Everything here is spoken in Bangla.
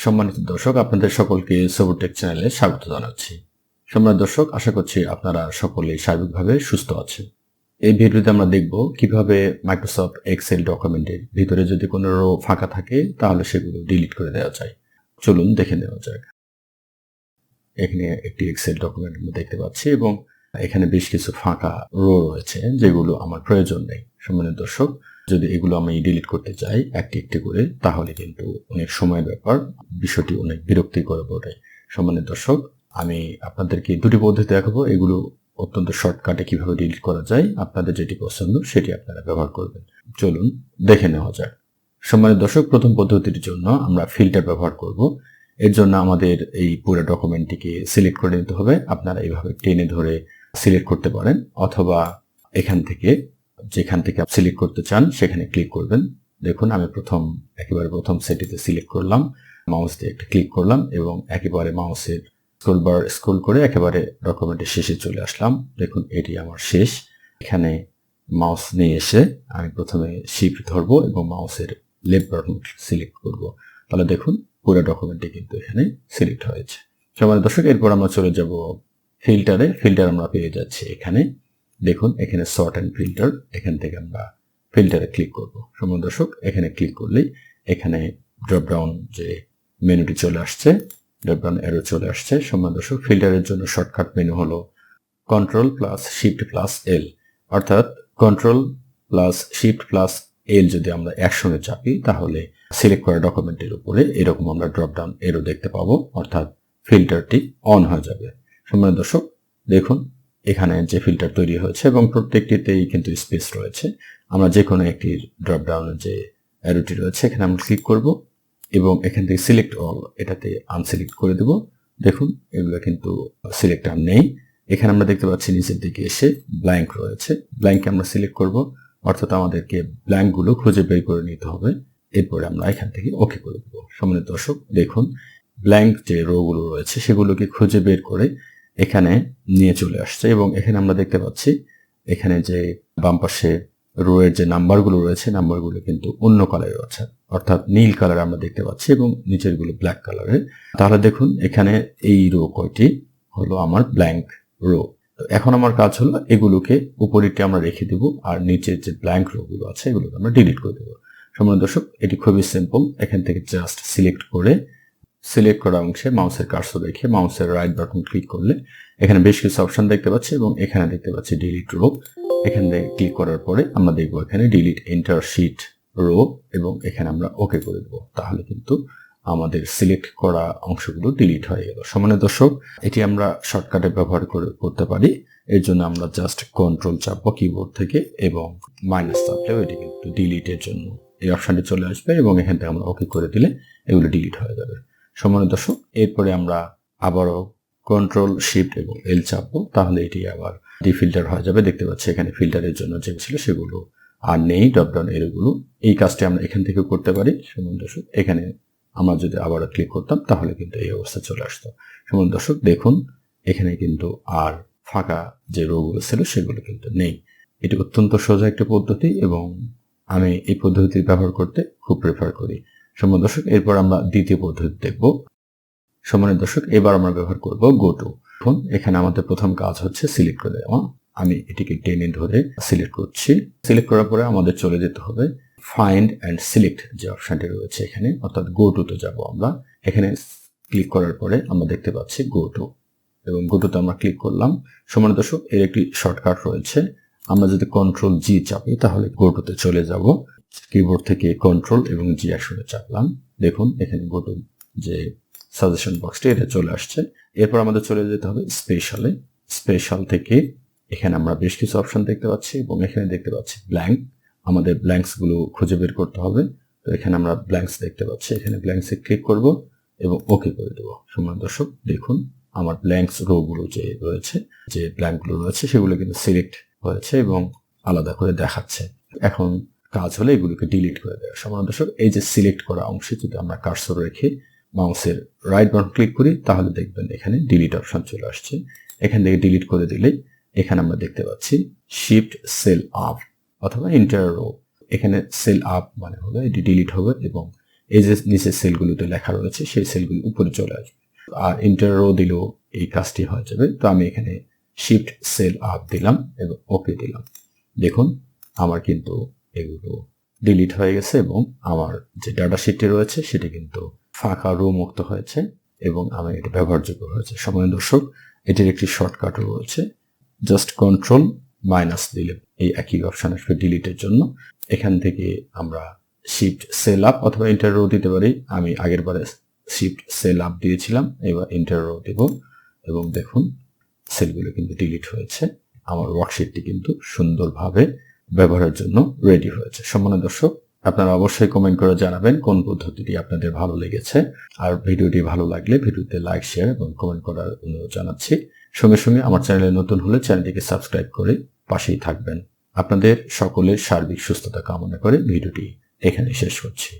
সম্মানিত দর্শক, আপনাদের সকলকে সবুর টেক চ্যানেলে স্বাগত জানাচ্ছি। সম্মানিত দর্শক, আশা করছি আপনারা সকলেই সার্বিকভাবে সুস্থ আছেন। এই ভিডিওতে আমরা দেখব কিভাবে মাইক্রোসফট এক্সেল ডকুমেন্টের ভিতরে যদি কোনো রো ফাঁকা থাকে তাহলে সেগুলো ডিলিট করে দেওয়া যায়। চলুন দেখে নেওয়া যাক। এখানে একটি এক্সেল ডকুমেন্ট আমরা দেখতে পাচ্ছি এবং এখানে বেশ কিছু ফাঁকা রো রয়েছে যেগুলো আমার প্রয়োজন নেই। সম্মানিত দর্শক, যদি এগুলো আমি ডিলিট করতে চাই একটি একটি করে তাহলে কিন্তু অনেক সময়ের ব্যাপার, বিষয়টি অনেক বিরক্তিকর বটে। সম্মানিত দর্শক, আমি আপনাদেরকে দুটি পদ্ধতি দেখাবো, এগুলো অত্যন্ত শর্টকাটে কিভাবে ডিলিট করা যায়। আপনাদের যেটি পছন্দ সেটি আপনারা ব্যবহার করবেন। চলুন দেখে নেওয়া যাক। সম্মানিত দর্শক, প্রথম পদ্ধতির জন্য আমরা ফিল্টার ব্যবহার করব। এর জন্য আমাদের এই পুরো ডকুমেন্টটিকে সিলেক্ট করে নিতে হবে। আপনারা এইভাবে টেনে ধরে সিলেক্ট করতে পারেন অথবা এখান থেকে যেখান থেকে সিলেক্ট করতে চান সেখানে ক্লিক করবেন। দেখুন, আমি একেবারে প্রথম সেটিতে সিলেক্ট করলাম, মাউস দিয়ে একটা ক্লিক করলাম এবং একেবারে মাউসের স্ক্রল করে একেবারে ডকুমেন্টের শেষে চলে আসলাম। দেখুন, এটি আমার শেষ। এখানে মাউস নিয়ে এসে আমি প্রথমে শিফট ধরবো এবং মাউসের লেফট বাটন সিলেক্ট করব। তাহলে দেখুন পুরো ডকুমেন্টটি কিন্তু এখানে সিলেক্ট হয়েছে। সম্মানিত দর্শক, এরপর আমরা চলে যাব ফিল্টারে। ফিল্টার আমরা পেয়ে যাচ্ছি এখানে। দেখুন, এখানে সর্ট অ্যান্ড ফিল্টার, এখান থেকে আমরা ফিল্টারে ক্লিক করব। সম্মানিত দর্শক, এখানে ক্লিক করলেই এখানে ড্রপ ডাউন যে মেনুটি চলে আসছে, ড্রপ ডাউন অ্যারো চলে আসছে। সম্মানিত দর্শক, ফিল্টারের জন্য শর্টকাট মেনু হলো control plus shift plus L, অর্থাৎ control plus shift plus L যদি আমরা একসঙ্গে চাপি তাহলে সিলেক্ট করা ডকুমেন্টের উপরে এরকম আমরা ড্রপ ডাউন এরো দেখতে পাবো, অর্থাৎ ফিল্টারটি অন হয়ে যাবে। সম্মানিত দর্শক, দেখুন এখানে যে ফিল্টার তৈরি হয়েছে এবং প্রত্যেকটিতেই কিন্তু স্পেস রয়েছে। আমরা যে কোনো একটি ড্রপ ডাউনের যে অ্যারোটি রয়েছে এখানে আমরা ক্লিক করব এবং এখান থেকে সিলেক্ট অল এটাতে আনসিলেক্ট করে দেব। দেখুন, এগুলো কিন্তু সিলেক্ট আর নেই। এখানে আমরা দেখতে পাচ্ছি নিচের দিকে এসে ব্ল্যাঙ্ক রয়েছে, ব্ল্যাঙ্কে আমরা সিলেক্ট করব, অর্থাৎ আমাদেরকে ব্ল্যাঙ্কগুলো খুঁজে বের করে নিতে হবে। এরপরে আমরা এখান থেকে ওকে করে দেব। সম্মানিত দর্শক, দেখুন ব্ল্যাঙ্ক যে রোগুলো রয়েছে সেগুলোকে খুঁজে বের করে এখানে নিয়ে চলে আসছে এবং এখানে আমরা দেখতে পাচ্ছি এখানে যে বাম পাশে রো এর যে নাম্বারগুলো রয়েছে নাম্বারগুলো কিন্তু অন্য কালারে রয়েছে, অর্থাৎ নীল কালার আমরা দেখতে পাচ্ছি এবং নিচের গুলো ব্ল্যাক কালারের। তাহলে দেখুন এখানে এই রো কয়টি হলো আমার ব্ল্যাঙ্ক রো। তো এখন আমার কাজ হলো এগুলোকে উপরেরটি আমরা রেখে দেব আর নিচের যে ব্ল্যাঙ্ক রো গুলো আছে এগুলোকে আমরা ডিলিট করে দেবো। সম্মানিত দর্শক, এটি খুবই সিম্পল। এখান থেকে জাস্ট সিলেক্ট করে সিলেক্ট করা অংশে মাউসের কার্সর রেখে মাউসের রাইট বাটন ক্লিক করলে এখানে বেশ কিছু অপশন দেখতে পাচ্ছি এবং এখানে দেখতে পাচ্ছি ডিলিট রো। এখানে ক্লিক করার পরে আমরা দেখবো এখানে ডিলিট এন্টার শিট রো এবং এখানে আমরা ওকে করে দেবো। তাহলে কিন্তু আমাদের সিলেক্ট করা অংশগুলো ডিলিট হয়ে গেল। সম্মানিত দর্শক, এটি আমরা শর্টকাটে ব্যবহার করতে পারি। এর জন্য আমরা জাস্ট কন্ট্রোল চাপবো কিবোর্ড থেকে এবং মাইনাস চাপলেও এটি কিন্তু ডিলিটের জন্য এই অপশনটি চলে আসবে এবং এখান থেকে আমরা ওকে করে দিলে এগুলো ডিলিট হয়ে যাবে। সম্মানিত দর্শক, এরপরে আমরা আবারও কন্ট্রোল শিফট এবং এল চাপবো, তাহলে এটি আবার ডিফিল্টার হয়ে যাবে। দেখতে পাচ্ছি এখানে ফিল্টারের জন্য যে ছিল সেগুলো আর নেই, ড্রপডাউন এরগুলো। এই কাজটি আমরা এখান থেকে করতে পারি। সম্মানিত দর্শক, এখানে আমরা যদি আবারও ক্লিক করতাম তাহলে কিন্তু এই অবস্থা চলে আসতো। সম্মানিত দর্শক, দেখুন এখানে কিন্তু আর ফাঁকা যে রোগুলো ছিল সেগুলো কিন্তু নেই। এটি অত্যন্ত সোজা একটা পদ্ধতি এবং আমি এই পদ্ধতি ব্যবহার করতে খুব প্রেফার করি। সম্মানিত দর্শক, এরপর আমরা দ্বিতীয় পদ্ধতি দেখব। সম্মানিত দর্শক, এবার আমরা ব্যবহার করব গো টু। এখন এখানে আমাদের প্রথম কাজ হচ্ছে সিলেক্ট করে দেওয়া। আমি এটিকে টেনে ধরে সিলেক্ট করছি। সিলেক্ট করার পরে আমাদের চলে যেতে হবে ফাইন্ড অ্যান্ড সিলেক্ট যে অপশনটি রয়েছে এখানে, অর্থাৎ গো টুতে যাব আমরা। এখানে ক্লিক করার পরে আমরা দেখতে পাচ্ছি গো টু এবং গো টুতে আমরা ক্লিক করলাম। সম্মানিত দর্শক, এর একটি শর্টকাট রয়েছে। আমরা যদি কন্ট্রোল জি চাপি তাহলে গো টুতে চলে যাব। কিবোর্ড থেকে কন্ট্রোল এবং জি একসঙ্গে চাপলাম। দেখুন এখানে গো টু যে সাজেশন বক্সটি এটা চলে আসছে। এরপর আমাদের চলে যেতে হবে স্পেশালে। স্পেশাল থেকে এখানে আমরা বেশ কিছু অপশন দেখতে পাচ্ছি এবং এখানে দেখতে পাচ্ছি ব্ল্যাঙ্ক। আমাদের ব্ল্যাঙ্কস গুলো খুঁজে বের করতে হবে। তো এখানে আমরা ব্ল্যাঙ্কস দেখতে পাচ্ছি, এখানে ব্ল্যাঙ্কসে ক্লিক করব এবং ওকে করে দেবো। সম্মানিত দর্শক, দেখুন আমার ব্ল্যাঙ্কস রো গুলো যে রয়েছে, যে ব্ল্যাঙ্ক গুলো রয়েছে সেগুলো কিন্তু সিলেক্ট হয়েছে এবং আলাদা করে দেখাচ্ছে। এখন কাজ হলে এগুলোকে ডিলিট করে দেওয়া। সম্মানিত দর্শক, এই যে সিলেক্ট করা অংশে যদি আমরা কার্সর রেখে মাউসের রাইট বাটন ক্লিক করি তাহলে দেখবেন এখানে ডিলিট অপশন চলে আসছে। এখান থেকে ডিলিট করে দিলে এখানে আমরা দেখতে পাচ্ছি শিফট সেল আপ অথবা এন্টার রো। এখানে সেল আপ মানে হলো এটি ডিলিট হবে এবং এই যে নিচের সেলগুলোতে লেখা রয়েছে সেই সেলগুলো উপরে চলে আসবে। আর ইন্টার রো দিলেও এই কাজটি হয়ে যাবে। তো আমি এখানে শিফট সেল আপ দিলাম এবং ওকে দিলাম। দেখুন আমার কিন্তু এগুলো ডিলিট হয়ে গেছে এবং আমার যে ডাটা শিটটি রয়েছে সেটি কিন্তু ফাঁকা রো মুক্ত হয়েছে এবং আমার এটা ব্যবহারযোগ্য হয়েছে। সম্মানিত দর্শক, এটির একটি শর্টকাটও রয়েছে। জাস্ট কন্ট্রোল মাইনাস দিলে এই একই অপশন আসবে ডিলিটের জন্য। এখান থেকে আমরা শিফট সেল আপ অথবা ইন্টার রো দিতে পারি। আমি আগের বারে শিফট সেল আপ দিয়েছিলাম, এবার ইন্টার রো দেব এবং দেখুন সেলগুলো কিন্তু ডিলিট হয়েছে। আমার ওয়ার্কশিটটি কিন্তু সুন্দরভাবে ব্যবহারের জন্য রেডি হয়েছে। সম্মানিত দর্শক, আপনারা অবশ্যই কমেন্ট করে জানাবেন কোন পদ্ধতিটি আপনাদের ভালো লেগেছে। আর ভিডিওটি ভালো লাগলে ভিডিওতে লাইক, শেয়ার এবং কমেন্ট করার অনুরোধ জানাচ্ছি। সঙ্গে সঙ্গে আমার চ্যানেলে নতুন হলে চ্যানেলটিকে সাবস্ক্রাইব করে পাশেই থাকবেন। আপনাদের সকলের সার্বিক সুস্থতা কামনা করে ভিডিওটি এখানে শেষ করছি।